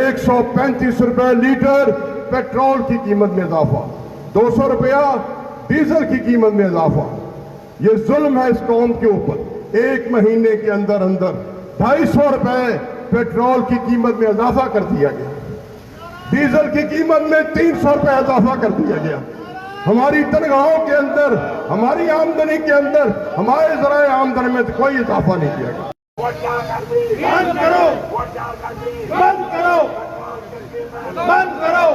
135 रुपए litre petrol की कीमत में इजाफा, 200 रुपया डीजल की कीमत में इजाफा। ये जुल्म है इस कौम के ऊपर। एक महीने के अंदर अंदर 250 रुपए पेट्रोल की कीमत में इजाफा कर दिया गया, डीजल की कीमत में 300 रुपए इजाफा कर दिया गया। हमारी तनख्वाहों के अंदर, हमारी आमदनी के अंदर, हमारे जराए आमदनी में कोई इजाफा नहीं किया गया। बंद करो, बंद करो, बंद करो,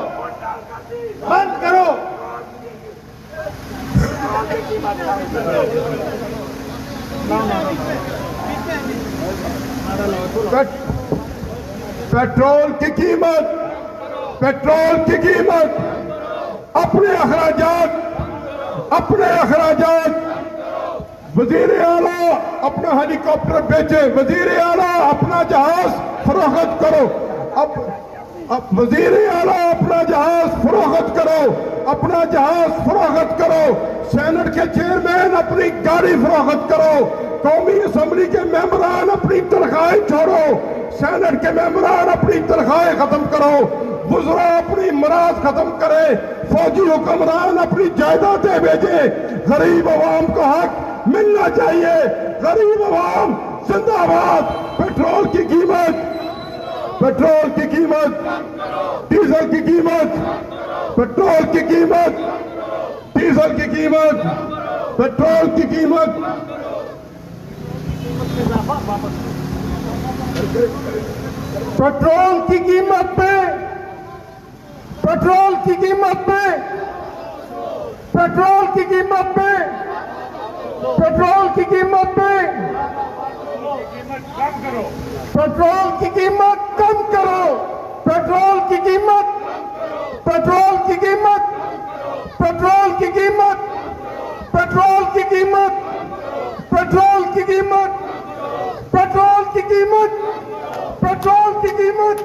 बंद करो। पेट्रोल की कीमत, पेट्रोल की कीमत, अपने अखराजात वजीर आला अपना हेलीकॉप्टर बेचे, वजीर आला अपना जहाज फरोख्त करो, अब वजीर आला अपना जहाज फरोख्त करो, अपना जहाज फरोख्त करो, सेनेट के चेयरमैन अपनी गाड़ी फरोख्त करो, कौमी असम्बली के मेंबरान अपनी तनख्वाहें छोड़ो, सेनेट के मेंबरान अपनी तनख्वाहें खत्म करो, वुज़रा अपनी मराज खत्म करे, फौजी हुक्मरान अपनी जायदादें बेचे। गरीब अवाम को हक मिलना चाहिए, गरीब अवाम जिंदाबाद। पेट्रोल की कीमत, पेट्रोल की कीमत, डीजल की कीमत, पेट्रोल की कीमत, डीजल की कीमत, पेट्रोल की कीमत, पेट्रोल की कीमत पे, पेट्रोल की कीमत पे, पेट्रोल की कीमत पे, पेट्रोल की कीमत पे, पेट्रोल की कीमत कम करो, पेट्रोल की कीमत, पेट्रोल की कीमत, पेट्रोल की कीमत, पेट्रोल की कीमत, पेट्रोल की कीमत, पेट्रोल की कीमत, पेट्रोल की कीमत,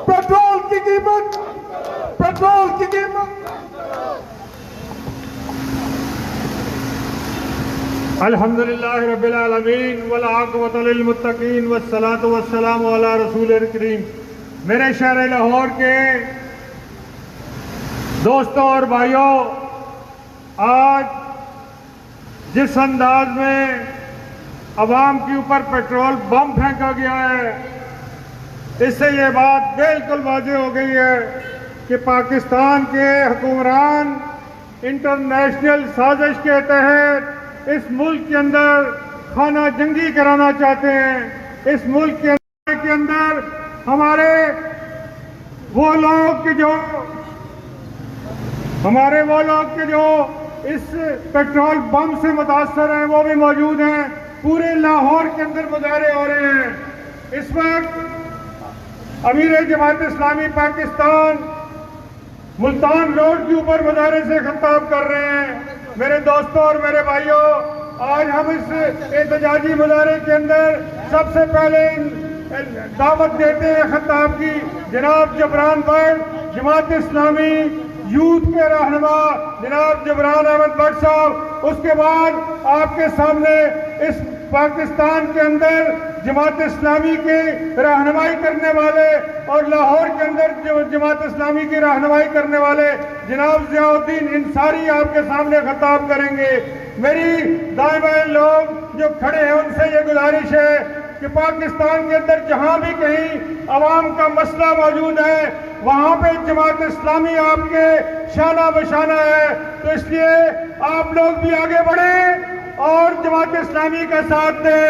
पेट्रोल की कीमत, पेट्रोल की कीमत। अल्हम्दुलिल्लाह रब्बिल आलमीन वल आक़िबतु लिल मुत्तक़ीन वस्सलातु वस्सलामु अला रसूलिल करीम। मेरे शहर लाहौर के दोस्तों और भाइयों, आज जिस अंदाज में अवाम के ऊपर पेट्रोल बम फेंका गया है, इससे ये बात बिल्कुल वाज़ेह हो गई है कि पाकिस्तान के हुक्मरान इंटरनेशनल साजिश के तहत इस मुल्क के अंदर खाना जंगी कराना चाहते हैं। इस मुल्क के अंदर हमारे वो लोग के जो इस पेट्रोल बम से मुतासर हैं वो भी मौजूद हैं। पूरे लाहौर के अंदर मुजाहरे हो रहे हैं। इस वक्त अमीर जमात इस्लामी पाकिस्तान मुल्तान रोड के ऊपर मुजाहरे से खिताब कर रहे हैं। मेरे दोस्तों और मेरे भाइयों, आज हम इस एहतजाजी मुजाहरे के अंदर सबसे पहले दावत देते हैं खिताब की जनाब जबरान भाई, जमात इस्लामी यूथ के रहनुमा जनाब जबरान अहमद भट्ट साहब। उसके बाद आपके सामने इस पाकिस्तान के अंदर जमात इस्लामी की रहनुमाई करने वाले और लाहौर के अंदर जमात इस्लामी की रहनुमाई करने वाले जनाब ज़ियाउद्दीन इंसारी आपके सामने खिताब करेंगे। मेरी दाएं बाएं लोग जो खड़े हैं उनसे ये गुजारिश है कि पाकिस्तान के अंदर जहां भी कहीं अवाम का मसला मौजूद है वहां पे जमात इस्लामी आपके शाना बशाना है। तो इसलिए आप लोग भी आगे बढ़े और जमात इस्लामी का साथ दें।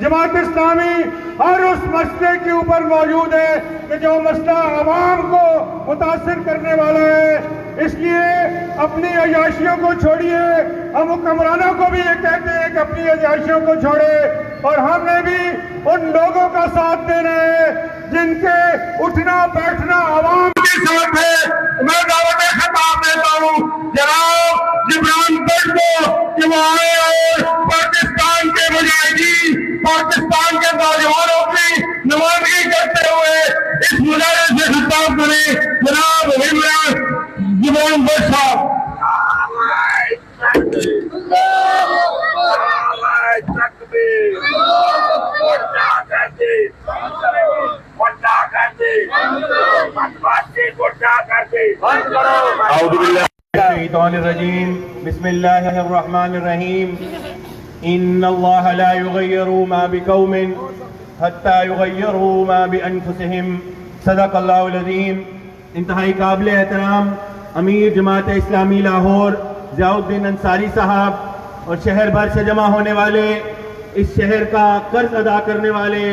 जमात इस्लामी हर उस मसले के ऊपर मौजूद है कि जो मसला अवाम को मुतासिर करने वाला है। इसलिए अपनी अयाशियों को छोड़िए। हम हुक्मरानों को भी ये कहते हैं कि अपनी अयाशियों को छोड़े, और हमने भी उन लोगों का साथ देना है जिनके उठना बैठना अवाम के साथ है। मैं दावत खिताब देता हूँ जनाब जबरान भट्ट को कि वो आए और पाकिस्तान के मुजाहिदीन, पाकिस्तान के नौजवानों की नुमाइंदगी करते हुए इस मुजाहिदे से खिताब करें। जनाब जबरान भट्ट साहब। What शैतानिर्रजीम बिस्मिल्लाहिर्रहमानिर्रहीम इन्नल्लाह ला युगय्यिरु मा बिकौमिन हत्ता युगय्यिरु मा बिअनफुसिहिम सदक़ल्लाहुल अज़ीम। इंतहाई काबिल एहतराम अमीर जमात इस्लामी लाहौर ज़ियाउद्दीन अंसारी साहब और शहर भर से जमा होने वाले इस शहर का कर्ज अदा करने वाले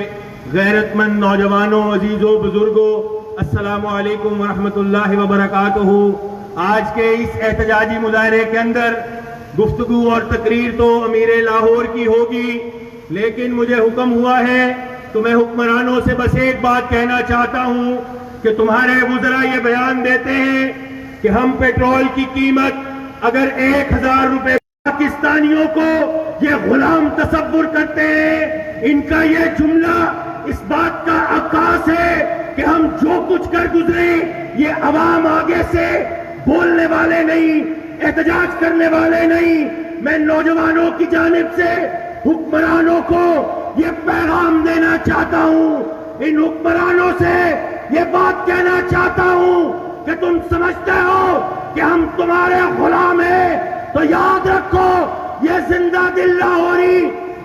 गैरतमंद नौजवानों, अजीज़ों, बुजुर्गों, अस्सलामु अलैकुम व रहमतुल्लाहि व बरकातुहू। आज के इस एहतजाजी मुजाहरे के अंदर गुफ्तगू और तकरीर तो अमीर लाहौर की होगी, लेकिन मुझे हुक्म हुआ है तो मैं हुक्मरानों से बस एक बात कहना चाहता हूं कि तुम्हारे वुज़रा ये बयान देते हैं कि हम पेट्रोल की कीमत अगर 1000 रुपए पाकिस्तानियों को ये गुलाम तसव्वुर करते हैं, इनका ये जुमला इस बात का अक्कास है कि हम जो कुछ कर गुजरे ये अवाम आगे से बोलने वाले नहीं, एहतजाज करने वाले नहीं। मैं नौजवानों की जानिब से हुक्मरानों को ये पैगाम देना चाहता हूं, इन हुक्मरानों से ये बात कहना चाहता हूं कि तुम समझते हो कि हम तुम्हारे गुलाम हैं, तो याद रखो ये जिंदा दिल लाहौरी,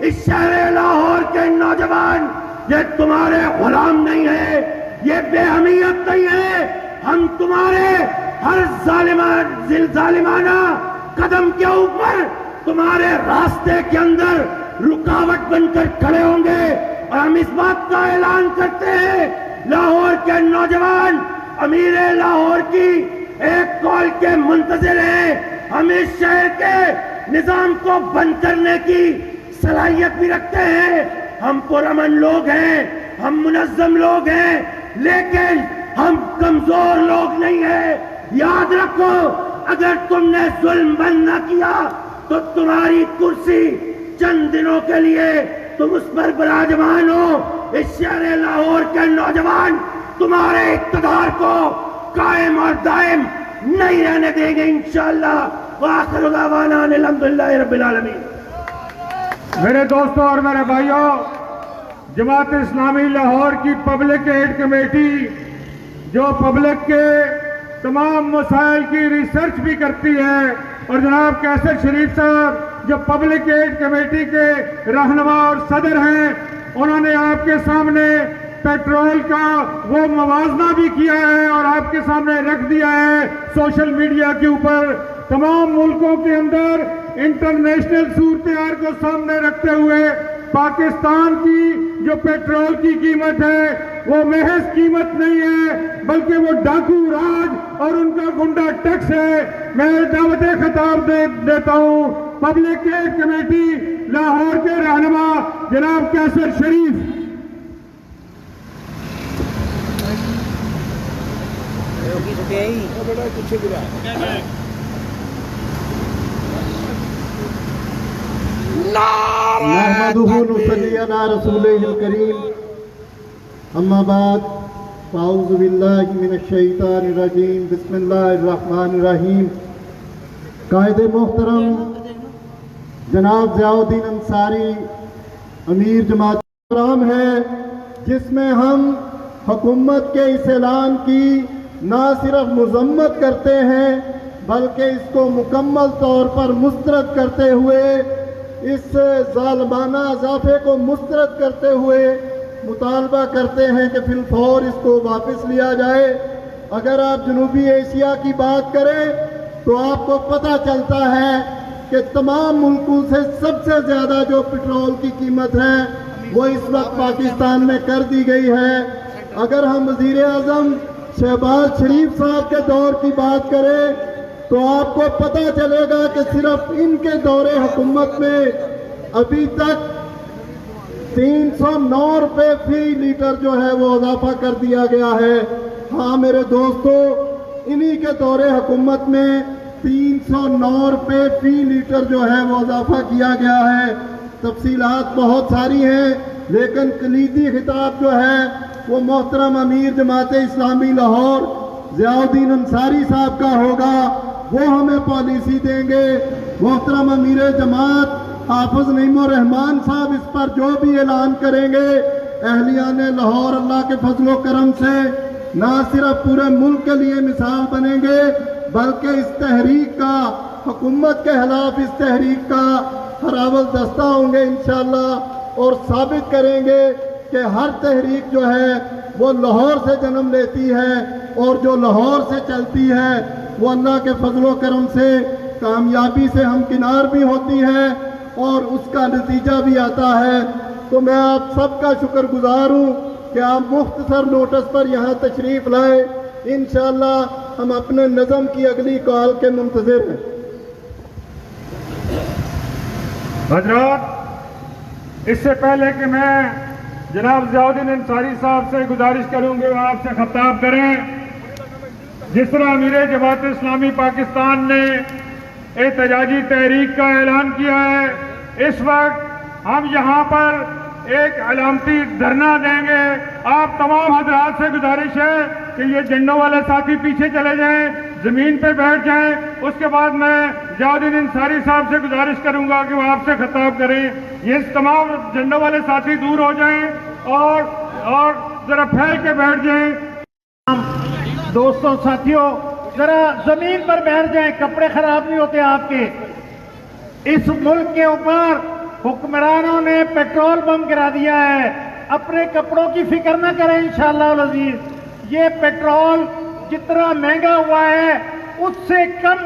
इस शहर लाहौर के नौजवान ये तुम्हारे गुलाम नहीं है, ये बेहमियत नहीं है। हम तुम्हारे हर जालिमाना कदम के ऊपर तुम्हारे रास्ते के अंदर रुकावट बनकर खड़े होंगे और हम इस बात का ऐलान करते हैं, लाहौर के नौजवान अमीर लाहौर की एक कॉल के मुंतजिर हैं। हम इस शहर के निजाम को बंद करने की सलाहियत भी रखते हैं। हम पुरअमन लोग हैं, हम मुनज़्ज़म लोग हैं, लेकिन हम कमजोर लोग नहीं हैं। याद रखो, अगर तुमने जुल्म बंद न किया तो तुम्हारी कुर्सी चंद दिनों के लिए तुम उस पर विराजमान हो। इस शहर लाहौर के नौजवान तुम्हारे इक़्तिदार को कायम और दायम नहीं रहने देंगे इंशाअल्लाह। व आखिरु दावाना अल्हम्दुलिल्लाहि रब्बिल आलमीन। मेरे दोस्तों और मेरे भाइयों, जमात इस्लामी लाहौर की पब्लिक एड कमेटी जो पब्लिक के तमाम मसाइल की रिसर्च भी करती है, और जनाब कैसर शरीफ साहब जो पब्लिक एड कमेटी के रहनुमा और सदर हैं, उन्होंने आपके सामने पेट्रोल का वो मवाजना भी किया है और आपके सामने रख दिया है सोशल मीडिया के ऊपर। तमाम मुल्कों के अंदर इंटरनेशनल सूरत-ए-हाल को सामने रखते हुए पाकिस्तान की जो पेट्रोल की कीमत है वो महज कीमत नहीं है, बल्कि वो डाकू राज और उनका गुंडा टैक्स है। मैं दावत खिताब देता हूँ पब्लिक एड कमेटी लाहौर के रहनुमा जनाब कैसर शरीफ। नहमदुहु नुसल्ली अला रसूलिहिल करीम, अम्मा बाद, फ़अऊज़ु बिल्लाहि मिनश शैतानिर रजीम, बिस्मिल्लाहिर रहमानिर रहीम। कायदे मोहतरम जनाब ज़ियाउद्दीन अंसारी अमीर जमात प्रोग्राम है, जिसमें हम हुकूमत के इस ऐलान की ना सिर्फ मज़म्मत करते हैं बल्कि इसको मुकम्मल तौर पर मुस्तरद करते हुए, इस ज़ालिमाना इज़ाफ़े को मुस्तरद करते हुए मुतालबा करते हैं कि फिलफौर इसको वापस लिया जाए। अगर आप जनूबी एशिया की बात करें तो आपको पता चलता है कि तमाम मुल्कों से सबसे ज़्यादा जो पेट्रोल की कीमत है वो इस वक्त पाकिस्तान में कर दी गई है। अगर हम वज़ीर आज़म शहबाज शरीफ साहब के दौर की बात करें तो आपको पता चलेगा कि सिर्फ इनके दौरे हुकूमत में अभी तक 309 रुपये फी लीटर जो है वो इजाफा कर दिया गया है। हाँ मेरे दोस्तों, इन्हीं के दौरे हुकूमत में 309 रुपये फी लीटर जो है वो इजाफा किया गया है। तफसीलात बहुत सारी हैं, लेकिन कलीदी खिताब जो है वो मोहतरम अमीर जमात इस्लामी लाहौर ज़ियाउद्दीन अंसारी साहब का होगा, वो हमें पॉलिसी देंगे। मोहतरम अमीर जमात हाफिज नईमुर रहमान साहब इस पर जो भी ऐलान करेंगे, अहलियान लाहौर अल्लाह के फजलो करम से ना सिर्फ पूरे मुल्क के लिए मिसाल बनेंगे, बल्कि इस तहरीक का, हुकूमत के खिलाफ इस तहरीक का हरावल दस्ता होंगे इंशाअल्लाह, और साबित करेंगे कि हर तहरीक जो है वो लाहौर से जन्म लेती है, और जो लाहौर से चलती है वो अल्लाह के फजलो करम से कामयाबी से हमकिनार भी होती है और उसका नतीजा भी आता है। तो मैं आप सबका शुक्रगुजार हूँ कि आप मुख्तसर नोटिस पर यहाँ तशरीफ़ लाए। इंशाअल्लाह हम अपने नज़म की अगली कॉल के मुंतज़िर हैं। हजरात, इससे पहले कि मैं जनाब ज़ियाउद्दीन अंसारी साहब से गुजारिश करूंगी वो आपसे खिताब करें, जिस तरह अमीर जमात इस्लामी पाकिस्तान ने एहतजाजी तहरीक का ऐलान किया है, इस वक्त हम यहाँ पर एक अलामती धरना देंगे। आप तमाम हजरात से गुजारिश है कि ये झंडों वाले साथी पीछे चले जाएं, जमीन पे बैठ जाएं। उसके बाद मैं ज़ियाउद्दीन अंसारी साहब से गुजारिश करूंगा कि वो आपसे खिताब करें। ये तमाम झंडों वाले साथी दूर हो जाएं और जरा फैल के बैठ जाएं। दोस्तों, साथियों, जरा जमीन पर बैठ जाएं, कपड़े खराब नहीं होते आपके। इस मुल्क के ऊपर हुक्मरानों ने पेट्रोल बम गिरा दिया है। अपने कपड़ों की फिक्र न करें इंशाअल्लाह अज़ीज़। ये पेट्रोल जितना महंगा हुआ है उससे कम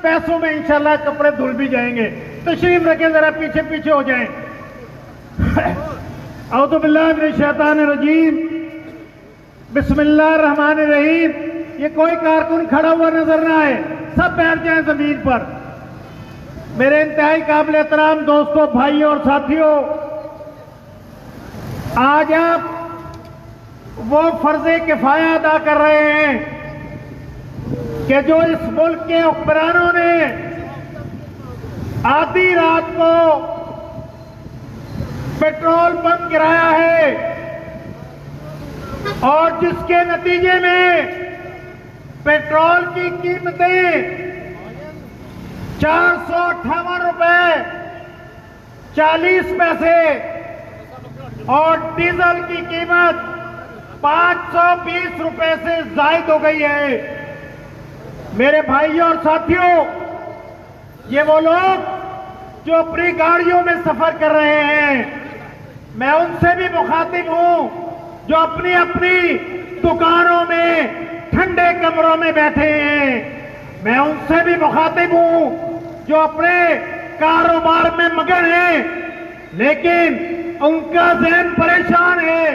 पैसों में इंशाअल्लाह कपड़े धुल भी जाएंगे। तशरीफ रखें, जरा पीछे पीछे हो जाएं। औज़ु बिल्लाहि मिनश शैतानिर रजीम, बिस्मिल्लाहिर रहमानिर रहीम। ये कोई कारकुन खड़ा हुआ नजर ना आए, सब बैठ जाएं जमीन पर। मेरे इंतहाई काबिल एहतराम दोस्तों, भाइयों और साथियों, आज आप वो फर्जे किफाया अदा कर रहे हैं कि जो इस मुल्क के हुक्मरानों ने आधी रात को पेट्रोल बम गिराया है और जिसके नतीजे में पेट्रोल की कीमतें 458 रुपए 40 पैसे और डीजल की कीमत 520 रुपए से जायद हो गई है। मेरे भाइयों और साथियों, ये वो लोग जो अपनी गाड़ियों में सफर कर रहे हैं, मैं उनसे भी मुखातिब हूं जो अपनी अपनी दुकानों में ठंडे कमरों में बैठे हैं। मैं उनसे भी मुखातिब हूं जो अपने कारोबार में मगन हैं, लेकिन उनका ज़हन परेशान है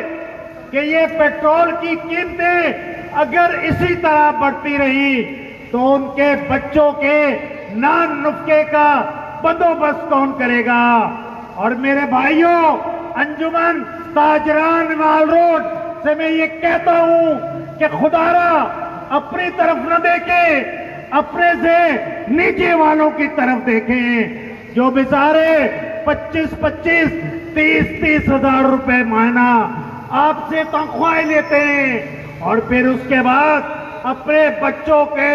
कि ये पेट्रोल की कीमतें अगर इसी तरह बढ़ती रही तो उनके बच्चों के नान नुक्के का बंदोबस्त कौन करेगा। और मेरे भाइयों, अंजुमन ताजरान माल रोड से मैं ये कहता हूं कि खुदारा अपनी तरफ न देखे, अपने से नीचे वालों की तरफ देखें जो बेचारे 25-25, 30-30 हजार रुपए महीना आपसे तनख्वाहें लेते हैं और फिर उसके बाद अपने बच्चों के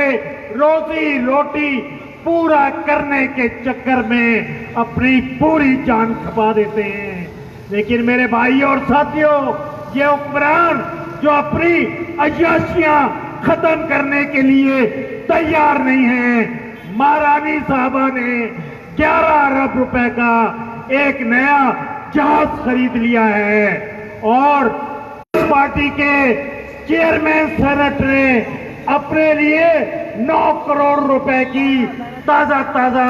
रोजी रोटी पूरा करने के चक्कर में अपनी पूरी जान खपा देते हैं। लेकिन मेरे भाइयों और साथियों, ये हुक्मरान जो अपनी अय्याशियां खत्म करने के लिए तैयार नहीं है। महारानी साहबा ने 11 अरब रुपए का एक नया जहाज खरीद लिया है और पार्टी के चेयरमैन सेनेट ने अपने लिए 9 करोड़ रुपए की ताजा ताजा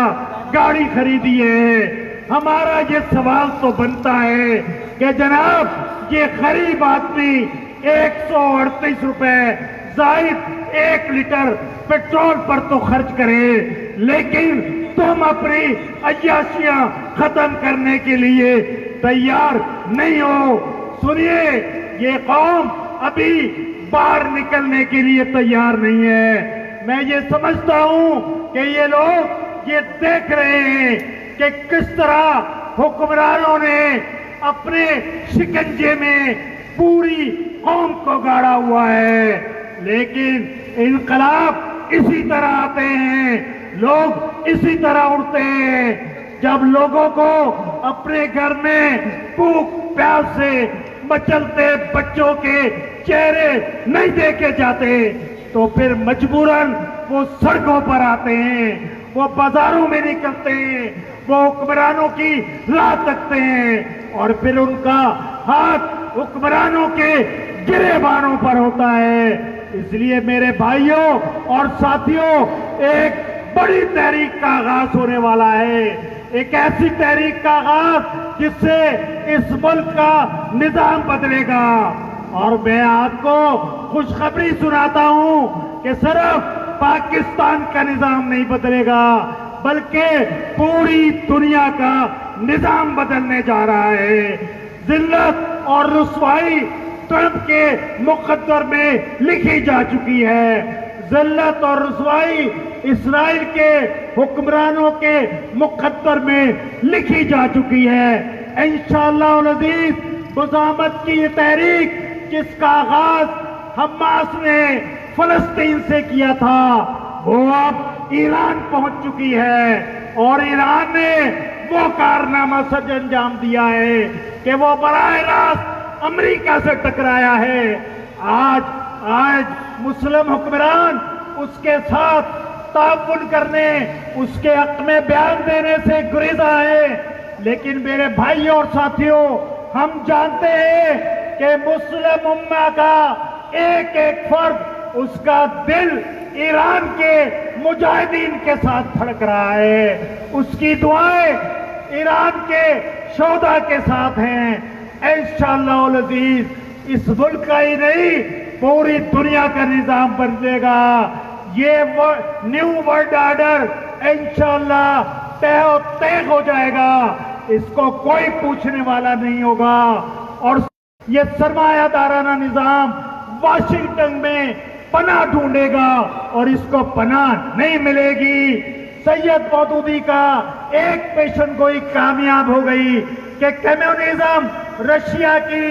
गाड़ी खरीदी है। हमारा ये सवाल तो बनता है कि जनाब, ये गरीब आदमी 138 रुपए जायद 1 लीटर पेट्रोल पर तो खर्च करे, लेकिन तुम अपनी अय्याशियां खत्म करने के लिए तैयार नहीं हो। सुनिए, ये कौम अभी बाहर निकलने के लिए तैयार नहीं है। मैं ये समझता हूं कि ये लोग ये देख रहे हैं कि किस तरह हुक्मरानों ने अपने शिकंजे में पूरी कौम को गाड़ा हुआ है। लेकिन इनकलाब इसी तरह आते हैं, लोग इसी तरह उड़ते हैं। जब लोगों को अपने घर में भूख प्यास से मचलते बच्चों के चेहरे नहीं देखे जाते तो फिर मजबूरन वो सड़कों पर आते हैं, वो बाजारों में निकलते हैं, वो हुक्मरानों की राह तकते हैं और फिर उनका हाथ हुक्मरानों के गिरेबानों पर होता है। इसलिए मेरे भाइयों और साथियों, एक बड़ी तहरीक का आगाज होने वाला है, एक ऐसी तहरीक का आगाज जिससे इस मुल्क का निजाम बदलेगा। और मैं आपको खुशखबरी सुनाता हूं कि सिर्फ पाकिस्तान का निजाम नहीं बदलेगा बल्कि पूरी दुनिया का निजाम बदलने जा रहा है। जिल्लत और रुसवाई ट्रंप के मुकद्दर में लिखी जा चुकी है। जिल्लत और रुसवाई इस्राइल के हुक्मरानों के मुकद्दर में लिखी जा चुकी है। इंशाअल्लाह अल अज़ीज़ मुज़ाहमत की ये तहरीक जिसका आगाज हमास ने फलस्तीन से किया था वो अब ईरान पहुंच चुकी है और ईरान ने वो कारनामा सच अंजाम दिया है कि वो बराह रास्त अमेरिका से टकराया है। आज मुस्लिम हुक्मरान उसके साथ ताउन करने, उसके हक में बयान देने से गुरेजा है। लेकिन मेरे भाइयों और साथियों, हम जानते हैं कि मुस्लिम उम्मा का एक एक फर्द, उसका दिल ईरान के मुजाहिदीन के साथ धड़क रहा है, उसकी दुआएं ईरान के शोधा के साथ हैं। इंशाअल्लाह अल अज़ीज़ इस मुल्क का ही नहीं पूरी दुनिया का निजाम बदलेगा। ये न्यू वर्ल्ड ऑर्डर इंशाअल्लाह तय हो जाएगा, इसको कोई पूछने वाला नहीं होगा। और ये सरमायादाराना निजाम वाशिंगटन में पनाह ढूंढेगा और इसको पनाह नहीं मिलेगी। सैयद मौदूदी का एक पेशेंट गोई कामयाब हो गई कि कम्युनिज्म रशिया की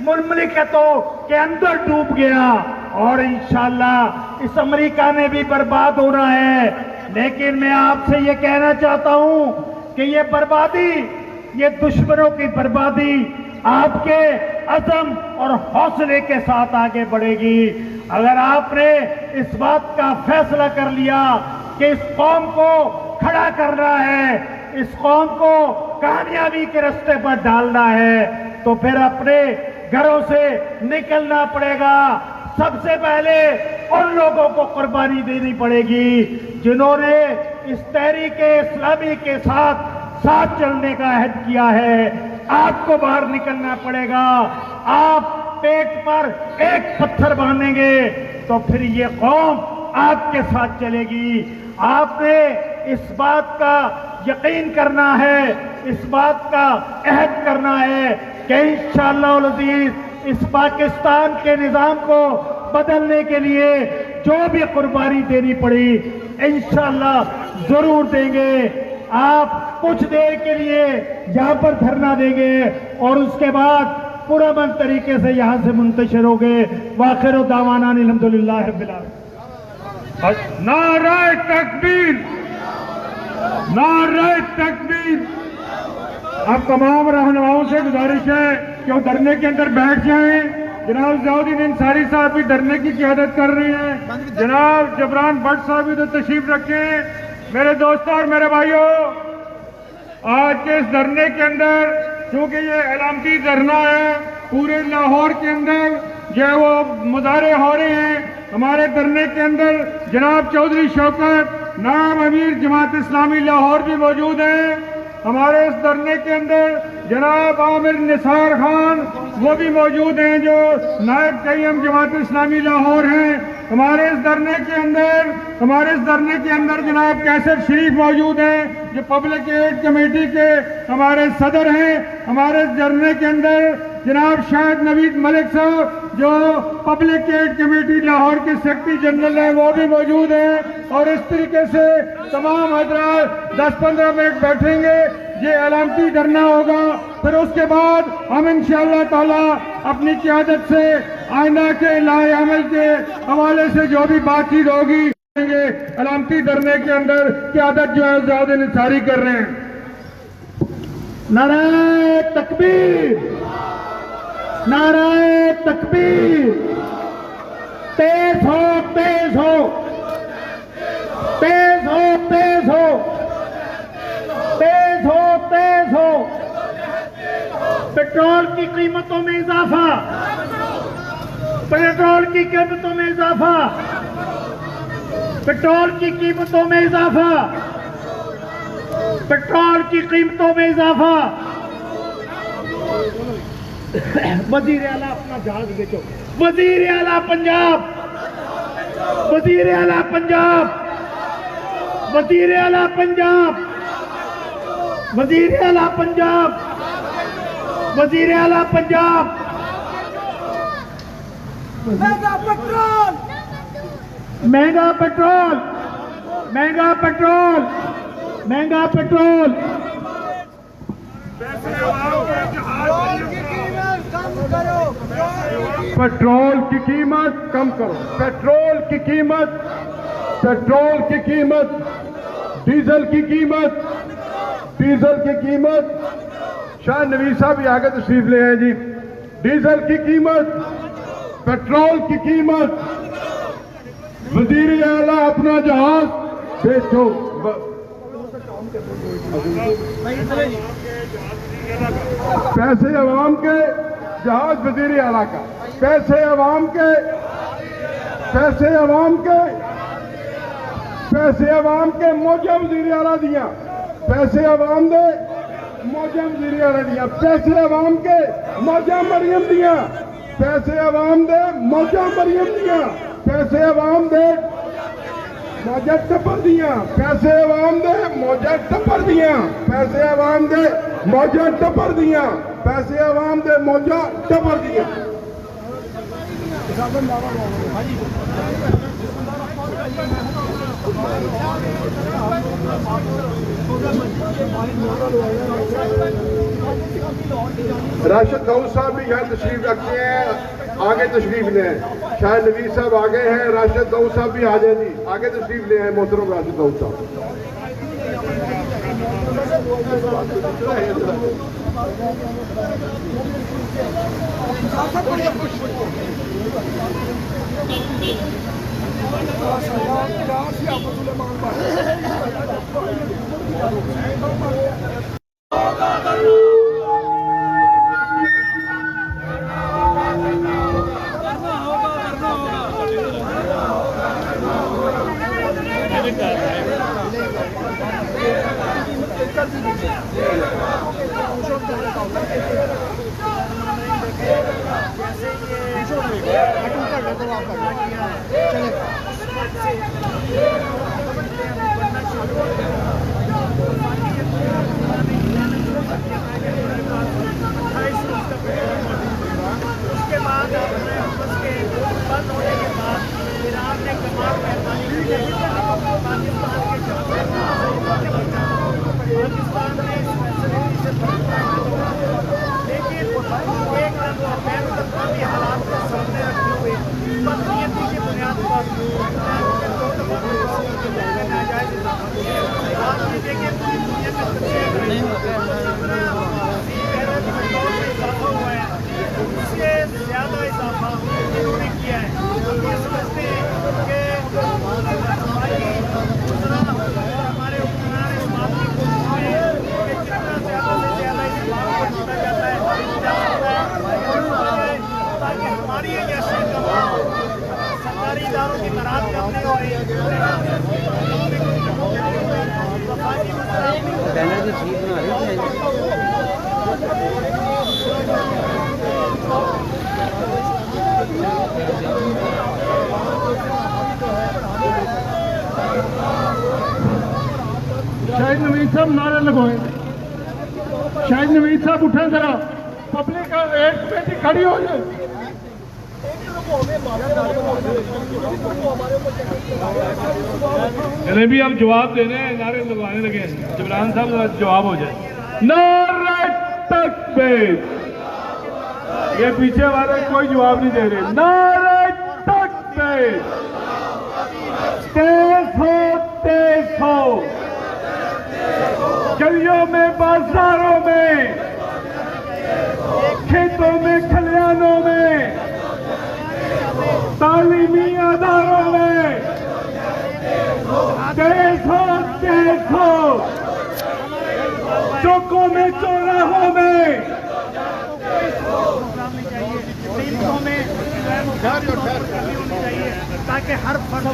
मुमलिकतों के अंदर डूब गया और इंशाअल्लाह इस अमेरिका ने भी बर्बाद होना है। लेकिन मैं आपसे ये कहना चाहता हूं कि ये बर्बादी, ये दुश्मनों की बर्बादी आपके अज़म और हौसले के साथ आगे बढ़ेगी। अगर आपने इस बात का फैसला कर लिया कि इस कौम को खड़ा करना है, इस कौम को कामयाबी के रास्ते पर डालना है, तो फिर अपने घरों से निकलना पड़ेगा। सबसे पहले उन लोगों को कुर्बानी देनी पड़ेगी जिन्होंने इस तहरीके इस्लामी के साथ चलने का अहद किया है। आपको बाहर निकलना पड़ेगा। आप पेट पर एक पत्थर बांधेंगे तो फिर ये कौम आपके साथ चलेगी। आपने इस बात का यकीन करना है, इस बात का अहद करना है कि इंशाअल्लाह अल अज़ीज़ इस पाकिस्तान के निजाम को बदलने के लिए जो भी कुर्बानी देनी पड़ी इंशाअल्लाह जरूर देंगे। आप कुछ देर के लिए यहाँ पर धरना देंगे और उसके बाद पुरअमन तरीके से यहाँ से मुंतशिर हो गए। वाखिर दावाना अल्हम्दुलिल्लाह रब्बिल आलमीन। नारे तकबीर, नारे तकबीर। अब तमाम रहनुमाओं से गुजारिश है कि वो धरने के अंदर बैठ जाएं। जनाब ज़ियाउद्दीन अंसारी साहब भी धरने की क़ियादत कर रहे हैं। जनाब जबरान भट्ट साहब भी तो तशरीफ रखें। मेरे दोस्तों और मेरे भाइयों, आज के इस धरने के अंदर, क्योंकि ये अलामती धरना है, पूरे लाहौर के अंदर जो है वो मुजाहरे हो रहे हैं। हमारे धरने के अंदर जनाब चौधरी शौकत, नायब अमीर जमात इस्लामी लाहौर भी मौजूद हैं। हमारे इस धरने के अंदर जनाब आमिर निसार खान वो भी मौजूद हैं जो नायब क़य्यम जमात इस्लामी लाहौर हैं। हमारे इस धरने के अंदर जनाब कैसर शरीफ मौजूद हैं जो पब्लिक एड कमेटी के हमारे सदर हैं। हमारे इस धरने के अंदर जनाब शाहिद नवीद मलिक साहब जो पब्लिक एड कमेटी लाहौर के सेक्रेटरी जनरल हैं वो भी मौजूद हैं। और इस तरीके से तमाम हजरात 10-15 मिनट बैठेंगे, ये अलामती धरना होगा। फिर उसके बाद हम इंशाअल्लाह ताला अपनी क़ियादत से आइंदा के लाए अमल के हवाले से जो भी बातचीत होगी अलामती धरने के अंदर क़ियादत जो है ज़ियाउद्दीन अंसारी कर रहे हैं। नारे तकबीर, नाराए तकबीर। तेज हो, तेज हो, तेज हो, तेज हो, तेज हो, तेज हो। पेट्रोल की कीमतों में इजाफा, पेट्रोल की कीमतों में इजाफा, पेट्रोल की कीमतों में इजाफा, पेट्रोल की कीमतों में इजाफा। वजीर आला अपना जहाज बेचो। वजीर आला पंजाब, वजीर आला पंजाब, वजीर आला पंजाब, वजीर आला पंजाब, वजीर आला पंजाब। महंगा पेट्रोल, महंगा पेट्रोल, महंगा पेट्रोल, महंगा पेट्रोल। पेट्रोल की कीमत कम करो। पेट्रोल की कीमत, पेट्रोल की कीमत, डीजल की कीमत, डीजल की कीमत। शाह नवीद साहब भी आगे तशरीफ ले आए जी। डीजल की कीमत, पेट्रोल की कीमत। वजीर आला अपना जहाज बेचो। पैसे अवाम के, जहाज वजीर आला का। पैसे अवाम के, पैसे अवाम के, पैसे अवाम के मौजा वजीर आला दिया। पैसे अवाम दे मौजा वजीर आला दिया। पैसे अवाम के मौजा मरियम दिया। पैसे अवाम दे मौजा मरियम दिया। पैसे अवाम दे मौजा टप्पर दिया। पैसे अवाम दे मौजा टप्पर दिया। पैसे अवाम दे मौजा टप्पर दिया। पैसे अवाम दे मौजा टप्पर दिया। राशिद दाऊद साहब भी यहाँ तशरीफ रखते हैं, आगे तशरीफ ले आए। शाह नवीद साहब आगे हैं, राशिद दाऊद साहब भी आ जाए जी, आगे तशरीफ ले आए मोहतरम राशिद दाऊद साहब। उसके बाद अपने आपस के बंद होने के बाद ईरान ने कमाल मेहरबानी की है। पाकिस्तान ने इस फैसिलिटी से लेकिन एक अफगानी हालात को सामने रखते हुए बदनीयती की बुनियाद पर नाजायज आप ये देखिए पूरी दुनिया में इजाफा हुआ है, उससे ज्यादा इजाफा इन्होंने किया है। हम ये समझते हैं कि हमारे हुक्मरान इस बात की कोशिश में कि जितना ज्यादा से ज्यादा इस बात को जोड़ा जाता है ताकि हमारी जैसे सरकारी इदारों की मराहत करने और शाहिद नवीद साहब नारे लगवाए। शाहिद नवीद साहब उठे जरा, पब्लिक एक कमेटी खड़ी हो जाए। चले भी हम जवाब दे रहे हैं, नारे लगवाने लगे हैं। जबरान साहब जवाब हो जाए। नारे तकबीर। ये पीछे वाले कोई जवाब नहीं दे रहे। नारे तकबीर। तेज हो, तेज हो, गलियों में, बाजारों में, खेतों में, खलिहानों तालीमी अदारों में 300 चौकों में चौराहों में ताकि हर फर्द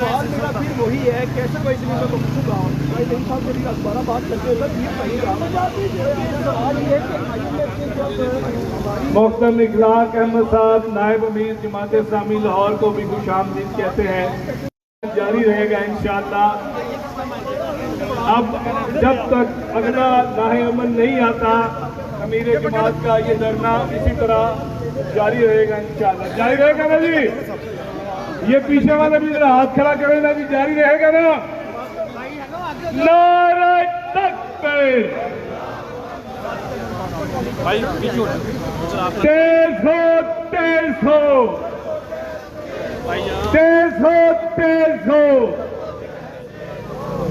फिर वही है कैसे कोई मैं पूछूंगा साहब मेरी दोबारा बात करते मोहतरम इखलाक अहमद साहब नायब अमीर जमात इस्लामी लाहौर को भी खुशामदीद कहते हैं। जारी रहेगा इंशाअल्लाह। अब जब तक अगला नाहे अमन नहीं आता अमीर जमात का ये धरना इसी तरह जारी रहेगा इंशाअल्लाह। जारी रहेगा ना जी? ये पीछे वाले भी जरा हाथ खड़ा करें ना जी। जारी रहेगा ना? नारे तकबीर। 300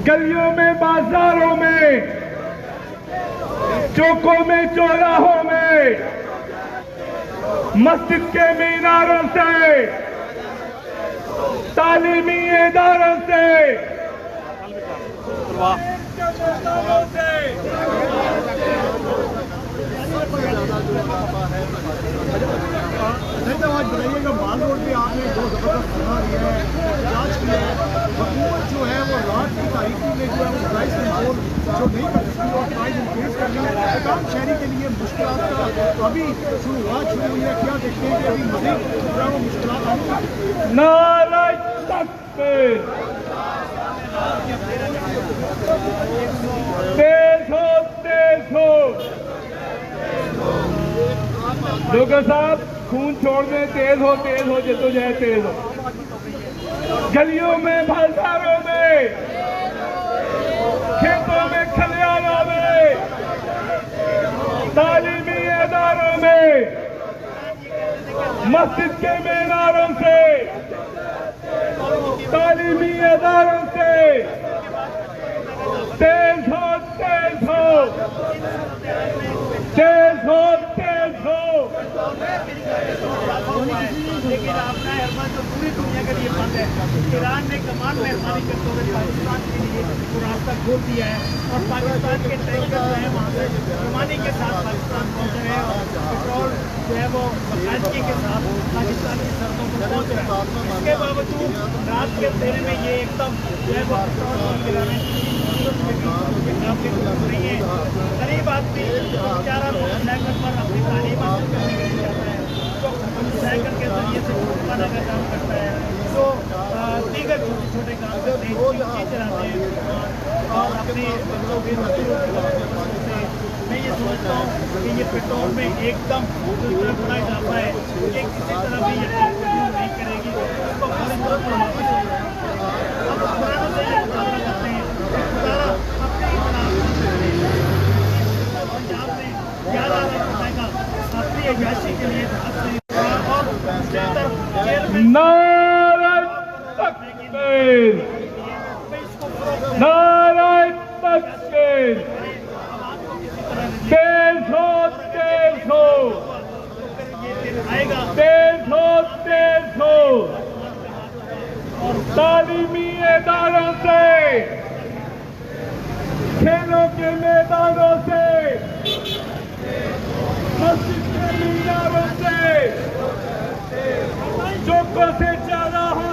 गलियों में बाजारों में चौकों में चौराहों में मस्जिद के मीनारों से तालीमी इदारों से आज बताइएगा माल रोड पे आपने जो जबरदस्त सुना दिया है जांच की है हुकूमत जो है वो रात की तारीखों में जो है वो प्राइस कंट्रोल जो नहीं कर सकती और प्राइस इंक्रीज कर ली तमाम शहरी के लिए मुश्किल का अभी शुरुआत शुरू हुई है। क्या देखते हैं कि अभी मजीद जो है वो मुश्किल आएंगी? नारे तकबीर। 300 लोगों साहब खून छोड़ दें। तेज हो जद्दोजहद तेज हो। गलियों में बाजारों में खेतों में खलियानों में तालीमी इदारों में मस्जिद के मीनारों से तालीमी इदारों से 300 लेकिन आपका अरमान तो पूरी दुनिया के लिए बंद है। ईरान ने कमाल मेहरबानी करते हुए पाकिस्तान के लिए वो रास्ता खोल दिया है और पाकिस्तान के टैंकर जो है वहाँ से रवानी के साथ पाकिस्तान पहुँच रहे हैं और पेट्रोल जो है वो बाकायदगी के साथ पाकिस्तान की सड़कों पर पहुँच रहा है। इसके बावजूद रात के अंधेरे में ये एकदम जो है वो पेट्रोल गिराने नहीं है। गरीब आदमी बेचारा मोटरसाइकिल पर अपनी तालीम हासिल करने के लिए जाता है तो मोटरसाइकिल के जरिए से खाना का काम करता है तो दीगर छोटे छोटे काम करते हैं चलाते हैं और अपने बच्चों के से मैं ये सोचता हूँ कि ये पेट्रोल में एकदम दूसरा बड़ा इजाफा है कि किसी तरह भी ये नहीं करेगी उसको बड़ी तरह प्रभावित होगा। हम पुरानों से ये मुकाबला करते हैं अपने पंजाब में 11 लाख रुपए का अपनी अयाशी के लिए नारे तकबीर। नारे तकबीर। 300 तालीमी इदारों से खेलों के मैदानों से मस्जिद के मीनारों से चौकों से चौराहों